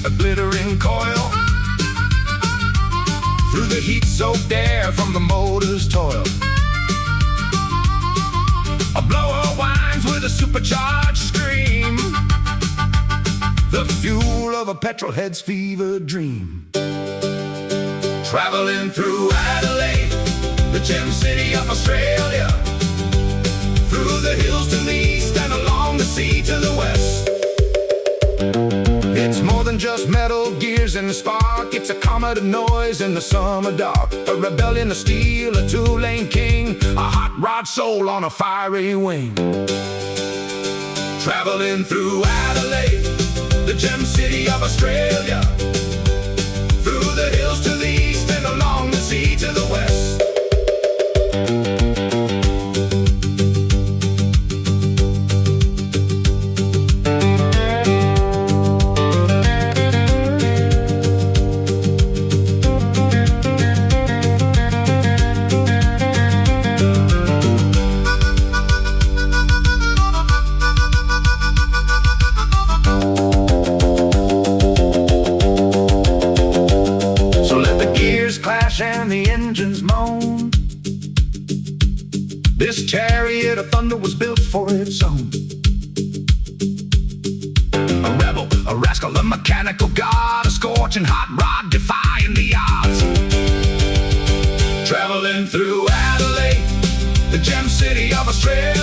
a glittering coil. Through the heat-soaked air from the motor's toil, a blower whines with a supercharged scream, the fuel of a petrol-head's fever dream. Traveling through Adelaide, the gem city of Australia, through the hills to the east and along the sea to the west. It's more than just metal gears and spark, it's a comet of noise in the summer dark, a rebellion of steel, a two-lane king, a hot rod soul on a fiery wing. Traveling through Adelaide, the gem city of Australia, through the hills to the east and along the sea to the west. And the engines moan. This chariot of thunder was built for its own. A rebel, a rascal, a mechanical god, a scorching hot rod defying the odds. Traveling through Adelaide, the gem city of Australia,